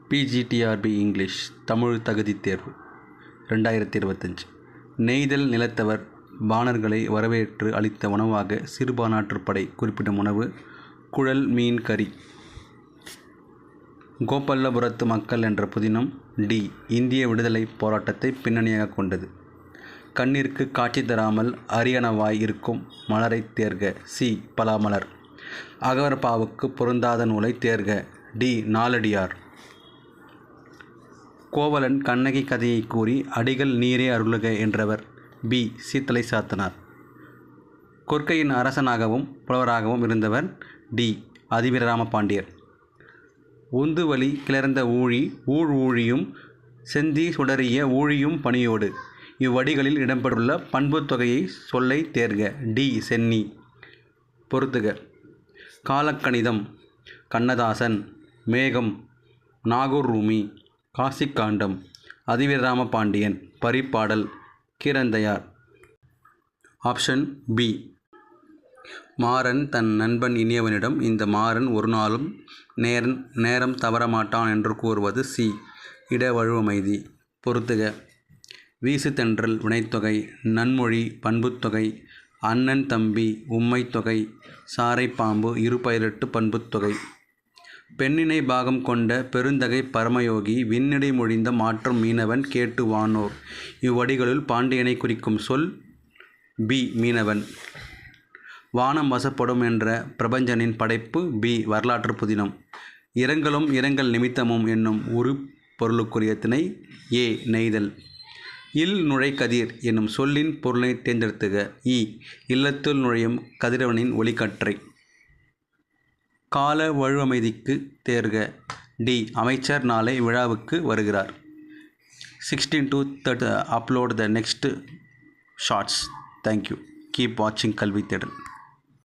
PGTRB English Tamil தகுதித் தேர்வு 2025. நெய்தல் நிலத்தவர் பாணர்களை வரவேற்று அளித்த உணவாக சிறுபான்றாற்றுப்படை குறிப்பிடும் உணவு குழல் மீன் கறி. கோப்பல்லபுரத்து மக்கள் என்ற புதினம். டி. இந்திய விடுதலைப் போராட்டத்தை பின்னணியாக கொண்டது. கண்ணிற்கு காட்சி தராமல் அரியணவாய் இருக்கும் மலரைத் தேர்க. சி. பலாமலர். அகவரப்பாவுக்கு பொருந்தாத நூலை தேர்க. டி. நாலடியார். கோவலன் கண்ணகி கதையை கூறி அடிகள் நீரே அருளுக என்றவர். பி. சீத்தலை சாத்தனார். கொற்கையின் அரசனாகவும் புலவராகவும் இருந்தவர். டி. அதிவீரராம பாண்டியர். உந்துவலி கிளர்ந்த ஊழி ஊழியும் செந்தி சுடரிய ஊழியும் பணியோடு. இவ்வடிகளில் இடம்பெற்றுள்ள பண்புத்தொகையை சொல்லை தேர்க. டி. சென்னி. பொறுத்துக. காலக்கணிதம் கண்ணதாசன். மேகம் நாகூர் ரூமி. காசிக்காண்டம் அதிவீரராம பாண்டியன். பரிபாடல் கீரந்தையார். Option B. மாறன் தன் நண்பன் இனியவனிடம் இந்த மாறன் ஒரு நாளும் நேரம் தவறமாட்டான் என்று கூறுவது. சி. இடவழுவமைதி. பொறுத்துக. வீசு தென்றல் வினைத்தொகை. நன்மொழி பண்புத்தொகை. அண்ணன் தம்பி உம்மைத்தொகை. சாரைப்பாம்பு இருபயிரெட்டு பண்புத்தொகை. பெண்ணினை பாகம் கொண்ட பெருந்தகை பரமயோகி. விண்ணிடை மொழிந்த மாற்றம் மீனவன் கேட்டு வானோர். இவ்வடிகளுள் பாண்டியனை குறிக்கும் சொல். பி. மீனவன். வானம் வசப்படும் என்ற பிரபஞ்சனின் படைப்பு. பி. வரலாற்று புதினம். இரங்கலும் இரங்கல் நிமித்தமும் என்னும் உரு பொருளுக்குரிய திணை. ஏ. நெய்தல். இல் நுழை கதிர் என்னும் சொல்லின் பொருளை தேர்ந்தெடுத்துக. இ. இல்லத்துள் நுழையும் கதிரவனின் ஒளிக்கற்றை. கால வழுவமைதிக்கு தேர்க. டி. அமைச்சர் நாளை விழாவுக்கு வருகிறார். 16 to 30 upload the next shots. Thank you. Keep watching கல்வி தேடல்.